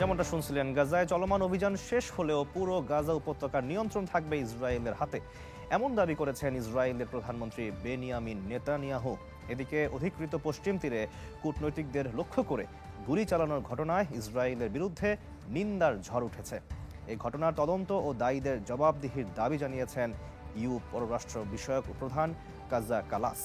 যেমনটা শুনছিলেন, গাজায় চলমান অভিযান শেষ হলেও পুরো গাজা উপত্যকার নিয়ন্ত্রণ থাকবে ইসরায়েলের হাতে, এমন দাবি করেছেন ইসরায়েলের প্রধানমন্ত্রী বেনিয়ামিন নেতানিয়াহু। এদিকে অধিকৃত পশ্চিম তীরে কূটনৈতিকদের লক্ষ্য করে গুলি চালানোর ঘটনায় ইসরায়েলের বিরুদ্ধে নিন্দার ঝড় উঠেছে। এই ঘটনার তদন্ত ও দায়ীদের জবাবদিহির দাবি জানিয়েছেন ইউ পররাষ্ট্র বিষয়ক প্রধান কাজা কালাস।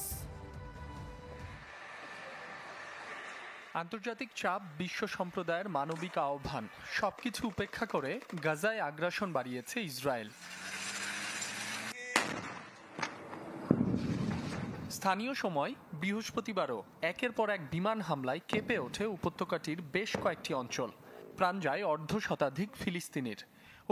আন্তর্জাতিক চাপ, বিশ্ব সম্প্রদায়ের মানবিক আহ্বান সবকিছু উপেক্ষা করে গাজায় আগ্রাসন বাড়িয়েছে ইসরায়েল। স্থানীয় সময় বৃহস্পতিবারও একের পর এক বিমান হামলায় কেঁপে ওঠে উপত্যকাটির বেশ কয়েকটি অঞ্চল। প্রাণ যায় অর্ধশতাধিক ফিলিস্তিনির।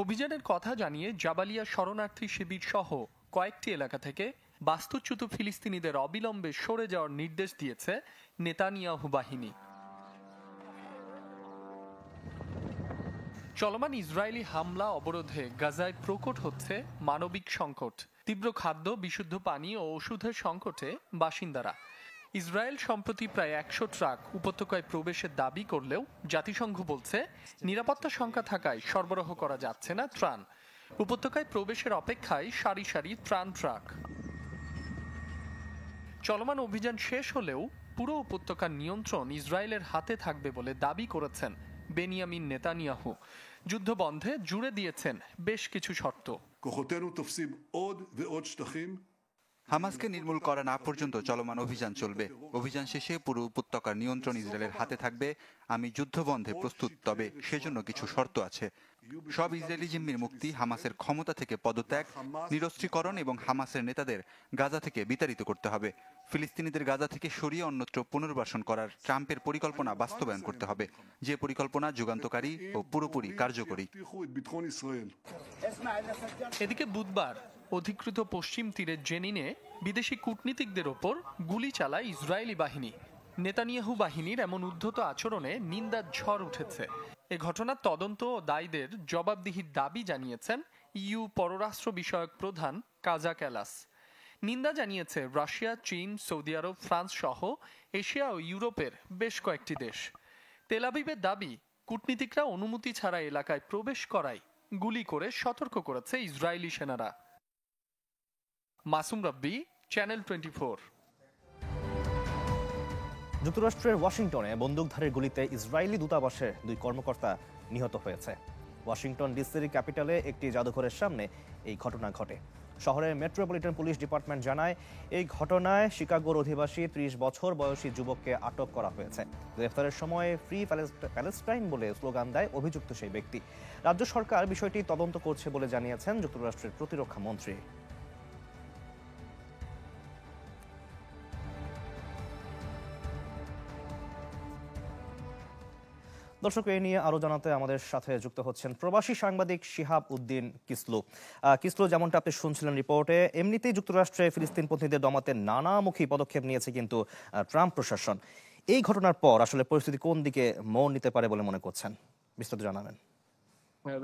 অভিযানের কথা জানিয়ে জাবালিয়া শরণার্থী শিবির সহ কয়েকটি এলাকা থেকে বাস্তুচ্যুত ফিলিস্তিনিদের অবিলম্বে সরে যাওয়ার নির্দেশ দিয়েছে নেতানিয়াহু বাহিনী। চলমান ইসরায়েলি হামলা অবরোধে গাজায় প্রকট হচ্ছে মানবিক সংকট। তীব্র খাদ্য, বিশুদ্ধ পানি ও ওষুধের সংকটে বাসিন্দারা। ইসরায়েল সম্প্রতি প্রায় 100 ট্রাক উপত্যকায় প্রবেশের দাবি করলেও জাতিসংঘ বলছে নিরাপত্তা শঙ্কা থাকায় সরবরাহ করা যাচ্ছে না ত্রাণ। উপত্যকায় প্রবেশের অপেক্ষায় সারি সারি ত্রাণ ট্রাক। চলমান অভিযান শেষ হলেও পুরো উপত্যকার নিয়ন্ত্রণ ইসরায়েলের হাতে থাকবে বলে দাবি করেছেন বেনিয়ামিন নেতানিয়াহু। যুদ্ধ বন্ধে জুড়ে দিয়েছেন বেশ কিছু শর্ত। হামাসকে নির্মূল করা না পর্যন্ত চলমান অভিযান চলবে। অভিযান শেষে পুরো উপত্যকার নিয়ন্ত্রণ ইসরায়েলের হাতে থাকবে। আমি যুদ্ধবন্ধে প্রস্তুত, তবে সেজন্য কিছু শর্ত আছে। সব ইসরায়েলি জিম্মির মুক্তি, হামাসের ক্ষমতা থেকে পদত্যাগ, নিরস্ত্রীকরণ এবং হামাসের নেতাদের গাজা থেকে বিতাড়িত করতে হবে। ফিলিস্তিনিদের গাজা থেকে সরিয়ে অন্যত্র পুনর্বাসন করার ট্রাম্পের পরিকল্পনা বাস্তবায়ন করতে হবে, যে পরিকল্পনা যুগান্তকারী ও পুরোপুরি কার্যকরী। এদিকে বুধবার অধিকৃত পশ্চিম তীরের জেনিনে বিদেশি কূটনীতিকদের ওপর গুলি চালায় ইসরায়েলি বাহিনী। নেতানিয়াহু বাহিনীর এমন উদ্ধত আচরণে নিন্দার ঝড় উঠেছে। এ ঘটনার তদন্ত ও দায়ীদের জবাবদিহির দাবি জানিয়েছেন ইউ পররাষ্ট্র বিষয়ক প্রধান কাজা কালাস। নিন্দা জানিয়েছে রাশিয়া, চীন, সৌদি আরব, ফ্রান্স সহ এশিয়া ও ইউরোপের বেশ কয়েকটি দেশ। তেল আবিবের দাবি, কূটনীতিকরা অনুমতি ছাড়া এলাকায় প্রবেশ করায় গুলি করে সতর্ক করেছে ইসরায়েলি সেনারা। মাসুম রাব্বি, চ্যানেল 24। যুক্তরাষ্ট্রের ওয়াশিংটনে বন্দুকধারীর গুলিতে ইসরায়েলি দূতাবাসের 2 কর্মকর্তা নিহত হয়েছে। ওয়াশিংটন ডিসির ক্যাপিটালে একটি জাদুঘরের সামনে এই ঘটনা ঘটে। শহরের মেট্রোপলিটন পুলিশ ডিপার্টমেন্ট জানায়, এই ঘটনায় শিকাগোর অধিবাসী 30 বছর বয়সী যুবককে আটক করা হয়েছে। গ্রেফতারের সময় ফ্রি প্যালেস্টাইন বলে স্লোগান দেয় অভিযুক্ত সেই ব্যক্তি। রাজ্য সরকার বিষয়টি তদন্ত করছে বলে জানিয়েছেন যুক্তরাষ্ট্রের প্রতিরক্ষা মন্ত্রী। দর্শক, এই নিয়ে আরো জানাতে আমাদের সাথে যুক্ত হচ্ছেন প্রবাসী সাংবাদিক শিহাব উদ্দিন কিসলু। কিসলু, যেমনটা আপনি শুনছিলেন রিপোর্টে, এমনিতেই যুক্তরাষ্ট্রে ফিলিস্তিনপন্থীদের দমাতে নানামুখী পদক্ষেপ নিয়েছে কিন্তু ট্রাম্প প্রশাসন। এই ঘটনার পর আসলে পরিস্থিতি কোন দিকে মোড় নিতে পারে বলে মনে করছেন, বিস্তারিত জানাবেন।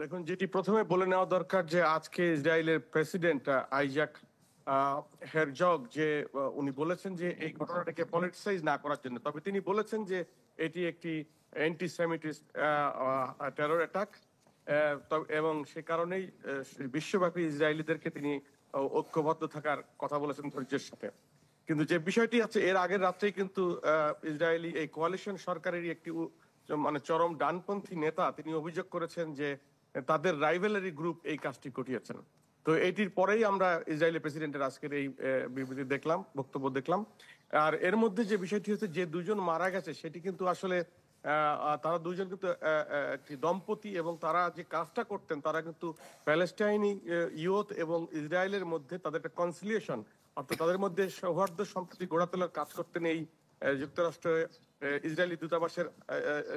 দেখুন, যেটি প্রথমে বলে নেওয়া দরকার যে আজকে ইসরায়েলের প্রেসিডেন্ট আইজাক হেরজগ যে উনি বলেছেন যে এই ঘটনাটাকে পলিটিসাইজ না করার জন্য, তবে তিনি বলেছেন যে এটি একটি অ্যান্টিসেমিটিস্ট টেরর অ্যাটাক, এবং সে কারণেই বিশ্বব্যাপী ইসরায়েলিদেরকে তিনি ঐক্যবদ্ধ থাকার কথা বলেছেন ধৈর্যের সাথে। কিন্তু যে বিষয়টি আছে, এর আগের রাত্রেই কিন্তু ইসরায়েলি এই কোয়ালিশন সরকারেরই একটি চরম ডানপন্থী নেতা তিনি অভিযোগ করেছেন যে তাদের রাইভেলারি গ্রুপ এই কাজটি ঘটিয়েছেন। তো এটির পরেই আমরা ইসরায়েলি প্রেসিডেন্টের আজকের এই বিবৃতি দেখলাম, বক্তব্য দেখলাম। আর এর মধ্যে যে বিষয়টি হচ্ছে, যে 2 জন মারা গেছে সেটি কিন্তু আসলে তারা 2 জন কিন্তু একটি দম্পতি, এবং তারা যে কাজটা করতেন তারা কিন্তু প্যালেস্টাইনি ইয়ুথ এবং ইসরায়েলের মধ্যে তাদের একটা কনসিলিয়েশন, অর্থাৎ তাদের মধ্যে সৌহার্দ্য সম্প্রীতি গড়ে তোলার কাজ করতেন এই যুক্তরাষ্ট্রে ইসরায়েলি দূতাবাসের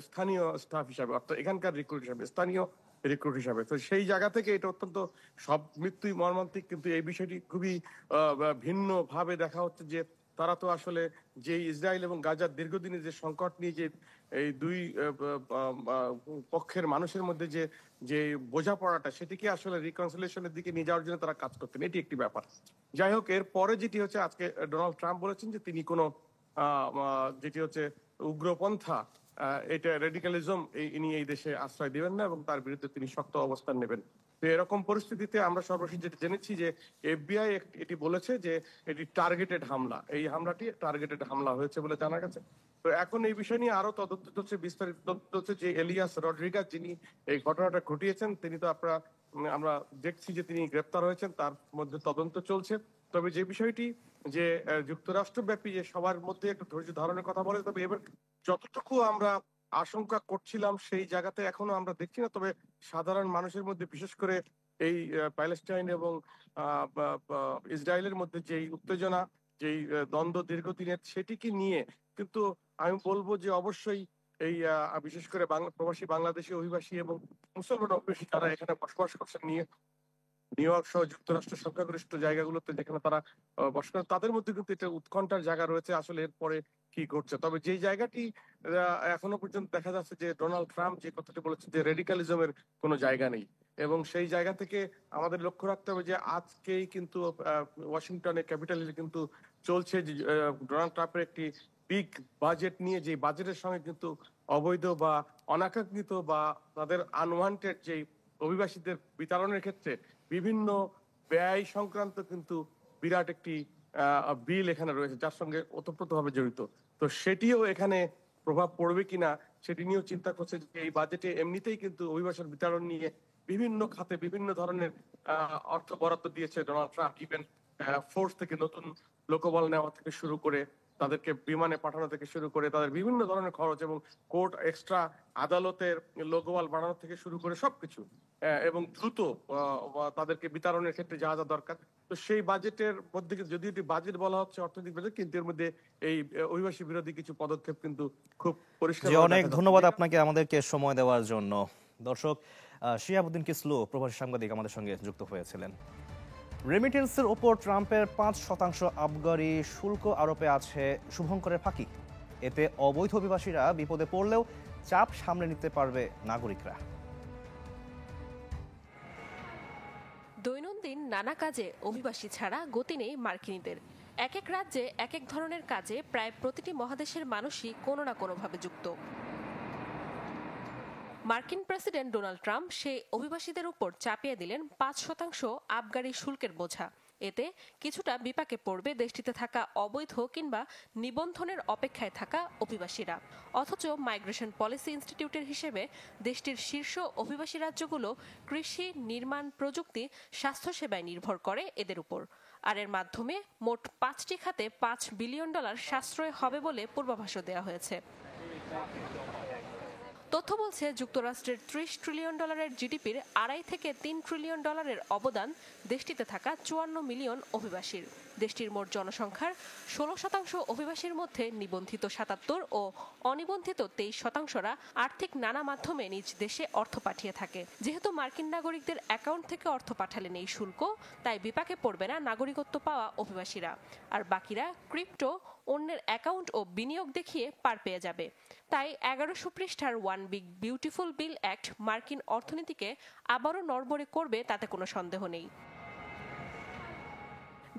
স্থানীয় স্টাফ হিসাবে, অর্থাৎ এখানকার রিক্রুট হিসাবে, স্থানীয় রিক্রুট হিসাবে। তো সেই জায়গা থেকে এটা অত্যন্ত সব মৃত্যুই মর্মান্তিক, কিন্তু এই বিষয়টি খুবই ভিন্ন ভাবে দেখা হচ্ছে যে তারা তো আসলে যে ইসরায়েল এবং গাজার দীর্ঘদিনের যে সংকট নিয়ে যে এই 2 পক্ষের মানুষের মধ্যে যে বোঝাপড়াটা, সেটিকে আসলে রিকনসিলিয়েশনের দিকে নিয়ে যাওয়ার জন্য তারা কাজ করতেন, এটি একটি ব্যাপার। যাই হোক, এর পরে যেটি হচ্ছে, আজকে ডোনাল্ড ট্রাম্প বলেছেন যে তিনি কোনো যেটি হচ্ছে উগ্রপন্থা এটা রেডিকালিজম, ইনি এই দেশে আশ্রয় দিবেন না এবং তার বিরুদ্ধে তিনি শক্ত অবস্থান নেবেন। তো এরকম পরিস্থিতিতে আমরা সর্বশেষ যেটা জেনেছি যে FBI এটি বলেছে যে এটি টার্গেটেড হামলা, এই হামলাটি টার্গেটেড হামলা হয়েছে বলে জানা গেছে। তো এখন এই বিষয় নিয়ে আরো তদন্ত চলছে, বিস্তারিত তদন্ত হচ্ছে যে এলিয়াস রড্রিগাস যিনি এই ঘটনাটা ঘটিয়েছেন, তিনি তো আমরা দেখছি যে তিনি গ্রেপ্তার হয়েছেন, তার মধ্যে তদন্ত চলছে। তবে যে বিষয়টি যে যুক্তরাষ্ট্রব্যাপী যে সবার মধ্যে একটু ধৈর্য ধারণের কথা বলে, তবে এবার যতটুকু আমরা আশঙ্কা করছিলাম সেই জায়গাতে এখনো আমরা দেখছি না। তবে সাধারণ মানুষের মধ্যে, বিশেষ করে এই প্যালেস্টাইন এবং ইসরায়েলের মধ্যে যেই উত্তেজনা, যেই দ্বন্দ্ব দীর্ঘদিনের, সেটিকে নিয়ে কিন্তু আমি বলবো যে অবশ্যই এই বিশেষ করে প্রবাসী বাংলাদেশি অভিবাসী এবং মুসলমান অভিবাসী যারা এখানে বসবাস করছেন, নিউ ইয়র্ক সহ যুক্তরাষ্ট্র সংখ্যাগরিষ্ঠ জায়গাগুলোতে যেখানে তারা বসবাস করে, তাদের মধ্যে কিন্তু এটা উৎকণ্ঠার জায়গা রয়েছে আসলে এরপরে কি করছে। তবে যে জায়গাটি এখনো পর্যন্ত দেখা যাচ্ছে যে ডোনাল্ড ট্রাম্প যে কথাটি বলেছে যে রেডিকালিজমের কোনো জায়গা নেই, এবং সেই জায়গা থেকে আমাদের লক্ষ্য রাখতে হবে যে আজকেই কিন্তু ওয়াশিংটনে ক্যাপিটাল হিলে কিন্তু চলছে যে ডোনাল্ড ট্রাম্পের একটি বিগ বাজেট নিয়ে, যে বাজেটের সঙ্গে কিন্তু অবৈধ বা অনাকাঙ্ক্ষিত বা তাদের আনওয়ান্টেড যে অভিবাসীদের বিতরণের ক্ষেত্রে বিভিন্ন ব্যয় সংক্রান্ত কিন্তু বিরাট একটি বিল এখানে রয়েছে, যার সঙ্গে ওতপ্রোতভাবে জড়িত। তো সেটিও এখানে প্রভাব পড়বে কিনা সেটি নিয়েও চিন্তা করছে যে এই বাজেটে এমনিতেই কিন্তু অভিবাসন বিতরণ নিয়ে বিভিন্ন খাতে বিভিন্ন ধরনের অর্থ বরাদ্দ দিয়েছে ডোনাল্ড ট্রাম্প। ইভেন ফোর্স থেকে নতুন লোকবল নেওয়া থেকে শুরু করে, তাদেরকে বিমানে পাঠানো থেকে শুরু করে, তাদের বিভিন্ন ধরনের খরচ এবং কোর্ট এক্সট্রা আদালতের লোকবল বাড়ানো থেকে শুরু করে সবকিছু, এবং দ্রুত তাদেরকে বিতরণের ক্ষেত্রে যা যা দরকার। তো সেই বাজেটের মধ্যে যদি এটি বাজেট বলা হচ্ছে, অর্থনৈতিক বাজেট, কিন্তু এর মধ্যে এই অভিবাসী বিরোধী কিছু পদক্ষেপ কিন্তু খুব পরিষ্কার। অনেক ধন্যবাদ আপনাকে আমাদেরকে সময় দেওয়ার জন্য। দর্শক, শিহাবুদ্দিন কিসলু প্রবাসী সাংবাদিক আমাদের সঙ্গে যুক্ত হয়েছিলেন। রেমিটেন্সের ওপর ট্রাম্পের 5% আবগারি শুল্ক আরোপে আছে শুভঙ্করের ফাঁকি। এতে অবৈধ অভিবাসীরা বিপদে পড়লেও চাপ সামলে নিতে পারবে নাগরিকরা। দৈনন্দিন নানা কাজে অভিবাসী ছাড়া গতি নেই মার্কিনীদের। এক এক রাজ্যে এক এক ধরনের কাজে প্রায় প্রতিটি মহাদেশের মানুষই কোনো না কোনোভাবে যুক্ত। মার্কিন প্রেসিডেন্ট ডোনাল্ড ট্রাম্প সেই অভিবাসীদের উপর চাপিয়ে দিলেন 5% আবগারি শুল্কের বোঝা। এতে কিছুটা বিপাকে পড়বে দেশটিতে থাকা অবৈধ কিংবা নিবন্ধনের অপেক্ষায় থাকা অভিবাসীরা। অথচ মাইগ্রেশন পলিসি ইনস্টিটিউটের হিসেবে দেশটির শীর্ষ অভিবাসী রাজ্যগুলো কৃষি, নির্মাণ, প্রযুক্তি, স্বাস্থ্যসেবায় নির্ভর করে এদের উপর। আর এর মাধ্যমে মোট 5টি খাতে $5 বিলিয়ন সাশ্রয় হবে বলে পূর্বাভাসও দেওয়া হয়েছে। তথ্য বলছে যুক্তরাষ্ট্রের $30 ট্রিলিয়ন জিডিপির 2.5 থেকে $3 ট্রিলিয়ন অবদান দেশটিতে থাকা 54 মিলিয়ন অভিবাসীর। দেশটির মোট জনসংখ্যার 16% অভিবাসীর মধ্যে নিবন্ধিত 77 ও অনিবন্ধিত 23%রা আর্থিক নানা মাধ্যমে নিজ দেশে অর্থ পাঠিয়ে থাকে। যেহেতু মার্কিন নাগরিকদের অ্যাকাউন্ট থেকে অর্থ পাঠালে নেই শুল্ক, তাই বিপাকে পড়বে না নাগরিকত্ব পাওয়া অভিবাসীরা। আর বাকিরা ক্রিপ্টো, অন্যের অ্যাকাউন্ট ও বিনিয়োগ দেখিয়ে পার পেয়ে যাবে। তাই 1100 পৃষ্ঠার one big beautiful bill act মার্কিন অর্থনীতিকে আবারও নড়বড়ে করবে, তাতে কোনো সন্দেহ নেই।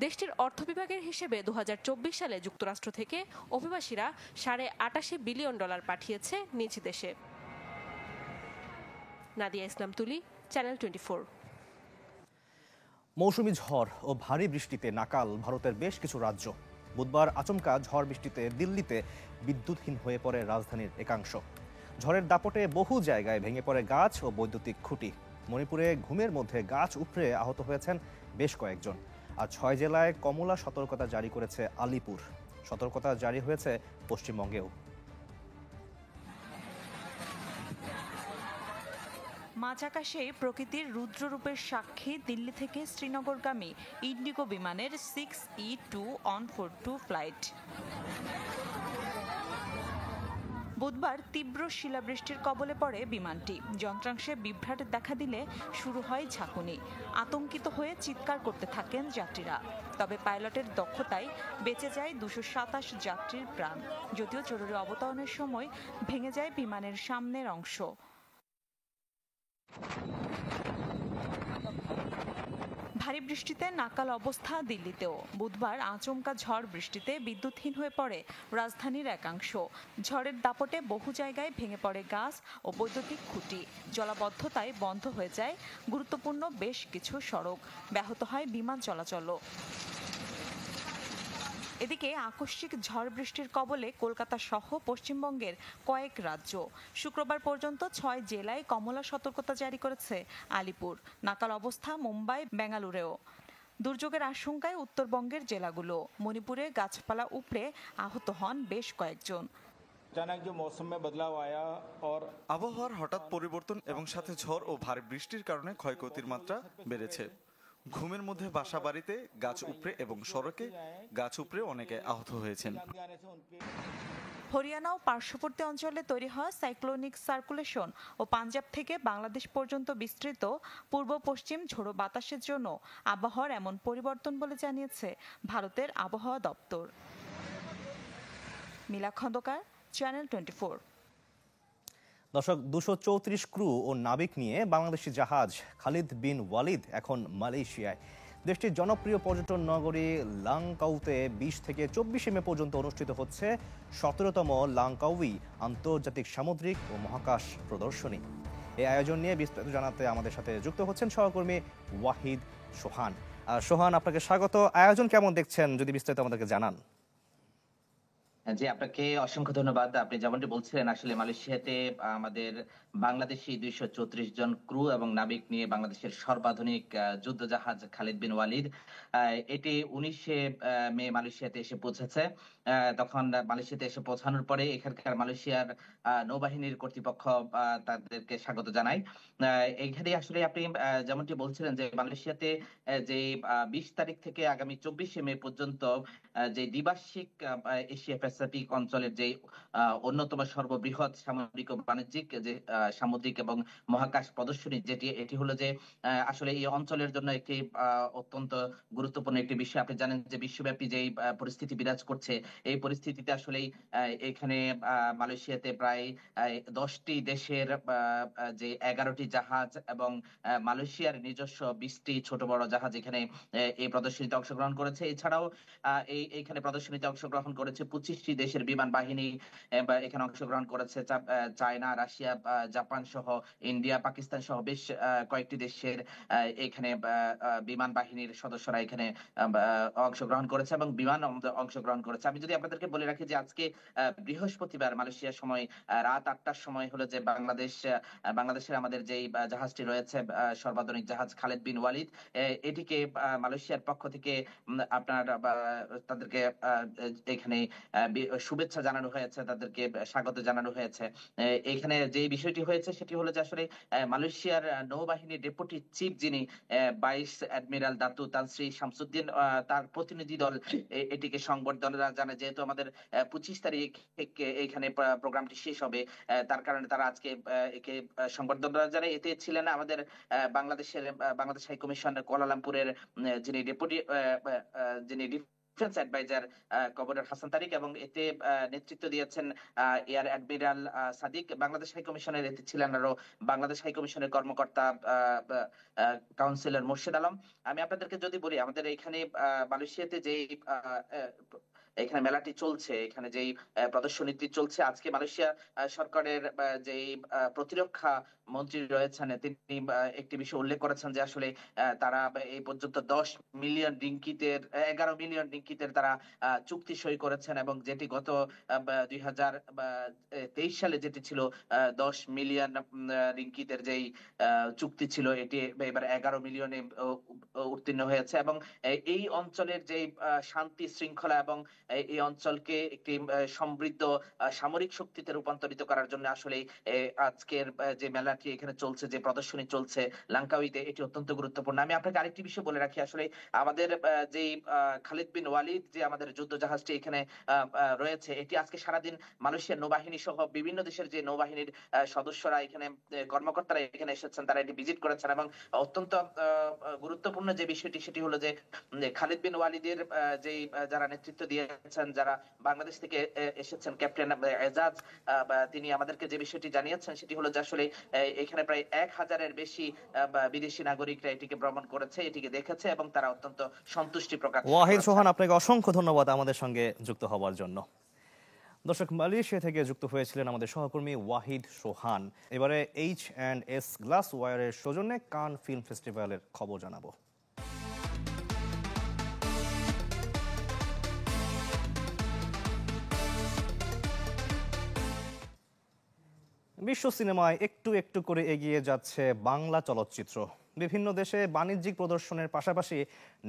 দেশটির অর্থ বিভাগের হিসেবে 2024 সালে যুক্তরাষ্ট্র থেকে অভিবাসীরা $88 বিলিয়ন পাঠিয়েছে নিজ দেশে। নাদিয়া ইসলাম তুলি, চ্যানেল 24। মৌসুমী ঝড় ও ভারী বৃষ্টিতে নাকাল ভারতের বেশ কিছু রাজ্য। বুধবার আচমকা ঝড় বৃষ্টিতে দিল্লিতে বিদ্যুৎহীন হয়ে পড়ে রাজধানীর একাংশ। ঝড়ের দাপটে বহু জায়গায় ভেঙে পড়ে গাছ ও বৈদ্যুতিক খুঁটি। মণিপুরে ঘুমের মধ্যে গাছ উপড়ে আহত হয়েছেন বেশ কয়েকজন। আর 6 জেলায় কমলা সতর্কতা জারি করেছে আলিপুর। সতর্কতা জারি হয়েছে পশ্চিমবঙ্গেও। মাঝ আকাশে প্রকৃতির রুদ্ররূপের সাক্ষী দিল্লি থেকে শ্রীনগরগামী ইন্ডিগো বিমানের 6E2142 ফ্লাইট। বুধবার তীব্র শিলাবৃষ্টির কবলে পড়ে বিমানটি। যন্ত্রাংশে বিভ্রাট দেখা দিলে শুরু হয় ঝাঁকুনি। আতঙ্কিত হয়ে চিৎকার করতে থাকেন যাত্রীরা। তবে পাইলটের দক্ষতায় বেঁচে যায় 227 যাত্রীর প্রাণ। যদিও জরুরি অবতরণের সময় ভেঙে যায় বিমানের সামনের অংশ। ভারী বৃষ্টিতে নাকাল অবস্থা দিল্লিতেও। বুধবার আচমকা ঝড় বৃষ্টিতে বিদ্যুৎহীন হয়ে পড়ে রাজধানীর একাংশ। ঝড়ের দাপটে বহু জায়গায় ভেঙে পড়ে গাছ ও বৈদ্যুতিক খুঁটি। জলাবদ্ধতায় বন্ধ হয়ে যায় গুরুত্বপূর্ণ বেশ কিছু সড়ক। ব্যাহত হয় বিমান চলাচলও। এদিকে আকস্মিক ঝড় বৃষ্টির কবলে কলকাতা সহ পশ্চিমবঙ্গের কয়েক রাজ্য। শুক্রবার পর্যন্ত 6 জেলায় কমলা সতর্কতা জারি করেছে আলিপুর। নাকাল অবস্থা মুম্বাই, বেঙ্গালুরুতেও। দুর্যোগের আশঙ্কায় উত্তরবঙ্গের জেলাগুলো। মণিপুরে গাছপালা উপড়ে আহত হন বেশ কয়েকজন। আবহাওয়ার হঠাৎ পরিবর্তন এবং সাথে ঝড় ও ভারী বৃষ্টির কারণে ক্ষয়ক্ষতির মাত্রা বেড়েছে। ঘুমের মধ্যে বাসা বাড়িতে গাছ উপড়ে এবং সড়কে গাছ উপড়ে অনেকে আহত হয়েছেন। হরিয়ানা ও পার্শ্ববর্তী অঞ্চলে তৈরি হয় সাইক্লোনিক সার্কুলেশন ও পাঞ্জাব থেকে বাংলাদেশ পর্যন্ত বিস্তৃত পূর্ব পশ্চিম ঝোড়ো বাতাসের জন্য আবহাওয়ার এমন পরিবর্তন বলে জানিয়েছে ভারতের আবহাওয়া দপ্তর। মিলা খন্দকার, চ্যানেল 24। দর্শক, 234 ক্রু ও নাবিক নিয়ে বাংলাদেশি জাহাজ খালিদ বিন ওয়ালিদ এখন মালয়েশিয়ায়। দেশটির জনপ্রিয় পর্যটন নগরী লাংকাউতে 20 থেকে 24 মে পর্যন্ত অনুষ্ঠিত হচ্ছে 17তম লাংকাউই আন্তর্জাতিক সামুদ্রিক ও মহাকাশ প্রদর্শনী। এই আয়োজন নিয়ে বিস্তারিত জানাতে আমাদের সাথে যুক্ত হচ্ছেন সহকর্মী ওয়াহিদ সোহান। সোহান, আপনাকে স্বাগত। আয়োজন কেমন দেখছেন, যদি বিস্তারিত আমাদেরকে জানান। জি, আপনাকে অসংখ্য ধন্যবাদ। আপনি যেমনটি বলছিলেন, আসলে মালয়েশিয়াতে আমাদের বাংলাদেশি 234 জন ক্রু এবং নাবিক নিয়ে বাংলাদেশের সর্বাধুনিক যুদ্ধ জাহাজ খালিদ বিন ওয়ালিদ এটি 19 মে মালয়েশিয়াতে এসে পৌঁছেছে। তখন মালয়েশিয়াতে এসে পৌঁছানোর পরে এখানকার মালয়েশিয়ার নৌবাহিনীর কর্তৃপক্ষ তাদেরকে স্বাগত জানায়। এখানে আসলে আপনি যেমনটি বলছিলেন যে মালয়েশিয়াতে যে 20 তারিখ থেকে আগামী 24 মে পর্যন্ত যে দ্বিবার্ষিক এশিয়া প্যাসিফিক অঞ্চলের যে অন্যতম সর্ববৃহৎ সামরিক ও বাণিজ্যিক যে সামুদ্রিক এবং মহাকাশ প্রদর্শনী, এটি হলো যে আসলে এই অঞ্চলের জন্য একটি অত্যন্ত গুরুত্বপূর্ণ একটি বিষয়। আপনি জানেন যে বিশ্বব্যাপী যে পরিস্থিতি বিরাজ করছে, এই পরিস্থিতিতে আসলে এখানে মালয়েশিয়াতে প্রায় 10টি দেশের যে 11টি জাহাজ এবং মালয়েশিয়ার নিজস্ব 20টি ছোট বড় জাহাজ এখানে এই প্রদর্শনীতে অংশগ্রহণ করেছে। এছাড়াও এইখানে প্রদর্শনীতে অংশগ্রহণ করেছে 25টি দেশের বিমান বাহিনী এখানে অংশগ্রহণ করেছে। চায়না, রাশিয়া, জাপান সহ ইন্ডিয়া, পাকিস্তান সহ বেশ কয়েকটি দেশের এখানে বিমান বাহিনীর সদস্যরা এখানে অংশগ্রহণ করেছে এবং বিমান অংশগ্রহণ করেছে। আমি যদি আপনাদেরকে বলে রাখি যে আজকে বৃহস্পতিবার মালয়েশিয়ার সময় রাত 8টার সময় হলো যে বাংলাদেশের আমাদের যেই জাহাজটি রয়েছে সর্বাধুনিক জাহাজ খালিদ বিন ওয়ালিদ, এটিকে মালয়েশিয়ার পক্ষ থেকে আপনার তাদেরকে এখানে শুভেচ্ছা জানানো হয়েছে, তাদেরকে স্বাগত জানানো হয়েছে। এখানে যে বিষয়টি হয়েছে সেটি হলো যে আসলে মালয়েশিয়ার নৌবাহিনীর ডেপুটি চিফ যিনি ভাইস অ্যাডমিরাল দাতু তান শ্রী শামসুদ্দিন, তার প্রতিনিধি দল এটিকে সংবর্ধনা জানায়। যেহেতু আমাদের 25 তারিখ এখানে প্রোগ্রামটি শেষ হবে, তার কারণে তারা আজকে একে সংবর্ধনা জানায়। এতে ছিলেন আমাদের বাংলাদেশ হাই কমিশন কুয়ালালামপুরের যিনি defence adviser commodore Hasan Tariq, এবং এতে নেতৃত্ব দিয়েছেন air admiral Sadiq. Bangladesh high কমিশনের এতে ছিলেন আরো বাংলাদেশ হাই কমিশনের কর্মকর্তা কাউন্সিলর মোর্শেদ আলম। আমি আপনাদেরকে যদি বলি, আমাদের এখানে মালয়েশিয়াতে যে এখানে মেলাটি চলছে, এখানে যেই প্রদর্শনীটি চলছে, আজকে মালয়েশিয়া সরকারের যেই প্রতিরক্ষা মন্ত্রী রয়েছেন তিনি একটি বিষয় উল্লেখ করেছেন যে আসলে তারা এই পর্যন্ত 11 মিলিয়ন রিঙ্গিতের তারা চুক্তি সই করেছেন, এবং যেটি গত 2023 সালে যেটি ছিল 10 মিলিয়ন রিঙ্গিতের যেই চুক্তি ছিল, এটি এবার 11 মিলিয়নে উত্তীর্ণ হয়েছে। এবং এই অঞ্চলের যে শান্তি শৃঙ্খলা এবং এই অঞ্চলকে একটি সমৃদ্ধ সামরিক শক্তিতে রূপান্তরিত করার জন্য আসলে আজকের যে মেলাটি এখানে চলছে, যে প্রদর্শনী চলছে লাংকাউইতে, এটি অত্যন্ত গুরুত্বপূর্ণ। আমি আপনাকে আরেকটি বিষয় বলে রাখি, আসলে আমাদের যে খালিদ বিন ওয়ালিদ যে আমাদের যুদ্ধ জাহাজটি এখানে রয়েছে, এটি আজকে সারাদিন মালয়েশিয়ার নৌবাহিনী সহ বিভিন্ন দেশের যে নৌবাহিনীর সদস্যরা এখানে কর্মকর্তারা এখানে এসেছেন, তারা এটি ভিজিট করেছেন। এবং অত্যন্ত গুরুত্বপূর্ণ যে বিষয়টি সেটি হলো যে খালিদ বিন ওয়ালিদের যেই যারা নেতৃত্ব দিয়ে জানিয়েছেন, যারা বাংলাদেশ থেকে এসেছেন, ক্যাপ্টেন এজাজ তিনি আমাদেরকে যে বিষয়টি জানিয়েছেন সেটি হলো যে আসলে এখানে প্রায় 1000-এর বেশি বিদেশি নাগরিকরা এটিকে ভ্রমণ করেছে, এটিকে দেখেছে এবং তারা অত্যন্ত সন্তুষ্টি প্রকাশ করেছে। ওয়াহিদ সোহান, আপনাকে অসংখ্য ধন্যবাদ আমাদের সঙ্গে যুক্ত হওয়ার জন্য। দর্শক, মালয়েশিয়া থেকে যুক্ত হয়েছিলেন আমাদের সহকর্মী ওয়াহিদ সোহান। এবারে H&S গ্লাসওয়্যারের সৌজন্যে কান ফিল্ম ফেস্টিভ্যালের খবর জানাবো। বিশ্ব সিনেমায় একটু একটু করে এগিয়ে যাচ্ছে বাংলা চলচ্চিত্র। বিভিন্ন দেশে বাণিজ্যিক প্রদর্শনের পাশাপাশি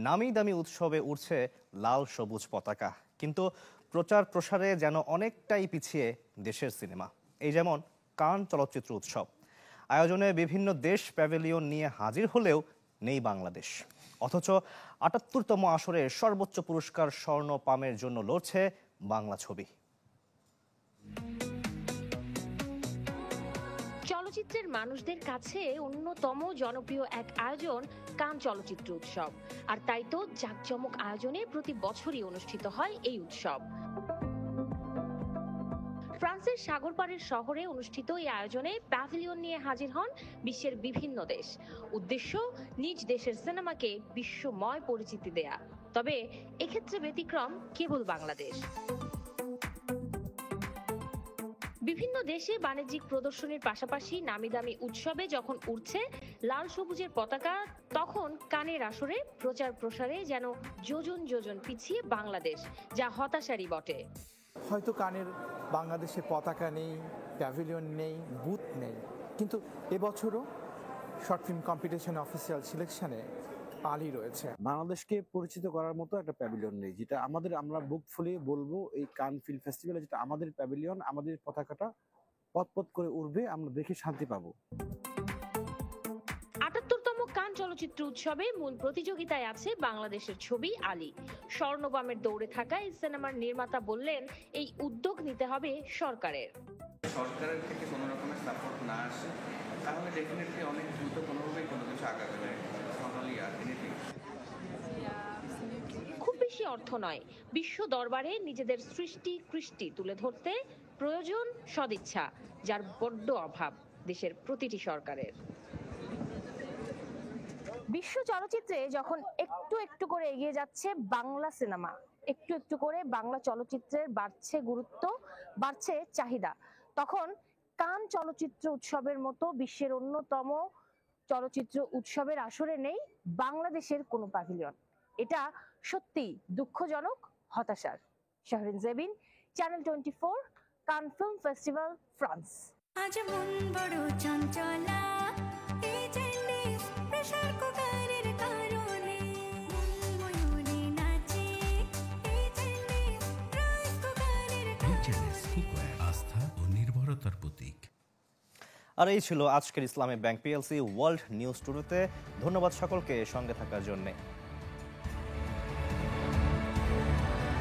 নামি দামি উৎসবে উঠছে লাল সবুজ পতাকা, কিন্তু প্রচার প্রসারে যেন অনেকটাই পিছিয়ে দেশের সিনেমা। এই যেমন কান চলচ্চিত্র উৎসব আয়োজনে বিভিন্ন দেশ প্যাভিলিয়ন নিয়ে হাজির হলেও নেই বাংলাদেশ, অথচ ৭৮তম আসরে সর্বোচ্চ পুরস্কার স্বর্ণ পামের জন্য লড়ছে বাংলা ছবি। চলচ্চিত্রের মানুষদের কাছে অন্যতম জনপ্রিয় এক আয়োজন কান চলচ্চিত্র উৎসব, আর তাই তো জাঁকজমক আয়োজনে প্রতি বছরই অনুষ্ঠিত হয় এই উৎসব। ফ্রান্সের সাগরপাড়ের শহরে অনুষ্ঠিত এই আয়োজনে প্যাভিলিয়ন নিয়ে হাজির হন বিশ্বের বিভিন্ন দেশ। উদ্দেশ্য নিজ দেশের সিনেমাকে বিশ্বময় পরিচিতি দেয়া। তবে এক্ষেত্রে ব্যতিক্রম কেবল বাংলাদেশ। বিভিন্ন দেশে বাণিজ্যিক প্রদর্শনীর পাশাপাশি নামিদামি উৎসবে যখন উঠছে লাল সবুজের পতাকা, তখন কানের আসরে প্রচার প্রসারে যেন যোজন যোজন পিছিয়ে বাংলাদেশ, যা হতাশারই বটে। হয়তো কানের বাংলাদেশে পতাকা নেই, প্যাভিলিয়ন নেই, বুথ নেই, কিন্তু এবছরও শর্ট ফিল্ম কম্পিটিশন অফিসিয়াল সিলেকশনে আলী রয়েছে। বাংলাদেশকে পরিচিত করার মতো একটা প্যাভিলিয়ন নেই, যেটা আমরা বুক ফুলে বলবো এই কান ফিল্ম ফেস্টিভ্যালে যেটা আমাদের প্যাভিলিয়ন, আমাদের পতাকাটা পথ করে উঠবে, আমরা দেখে শান্তি পাবো। ৭৮তম কান চলচ্চিত্র উৎসবে মূল প্রতিযোগিতায় আছে বাংলাদেশের ছবি আলী। স্বর্ণপামের দৌড়ে থাকা এই সিনেমার নির্মাতা বললেন, এই উদ্যোগ নিতে হবে সরকারের থেকে কোনো রকমের সাপোর্ট না আসে তাহলে ডেফিনেটলি অনেক দ্রুত কোনোভাবেই কোনো কিছু আগাবে না। খুব বেশি অর্থ নয়, বিশ্ব দরবারে নিজেদের সৃষ্টি কৃষ্টি তুলে ধরতে প্রয়োজন সদিচ্ছা, যার বড্ড অভাব দেশের প্রতিটি সরকারের। বিশ্ব চলচ্চিত্রে যখন একটু একটু করে এগিয়ে যাচ্ছে বাংলা সিনেমা, একটু একটু করে বাংলা চলচ্চিত্রের বাড়ছে গুরুত্ব, বাড়ছে চাহিদা, তখন কান চলচ্চিত্র উৎসবের মতো বিশ্বের অন্যতম চলচ্চিত্র উৎসবের আসরে নেই বাংলাদেশের কোনো প্যাভিলিয়ন। এটা সত্যি দুঃখজনক, হতাশার। শাহরিন জেবিন, চ্যানেল 24, কান ফিল্ম ফেস্টিভ্যাল, ফ্রান্স। আজ মন বড় চঞ্চলা, H&S প্রেসার কুকারের কারণে ময়ূরী নাচে। H&S রাইস কুকারের কারণে। কুকার, আস্থা ও নির্ভরতার প্রতীক। আর এই ছিল আজকের ইসলামী ব্যাংক PLC ওয়ার্ল্ড নিউজ টুডেতে। ধন্যবাদ সকলকে সঙ্গে থাকার জন্য।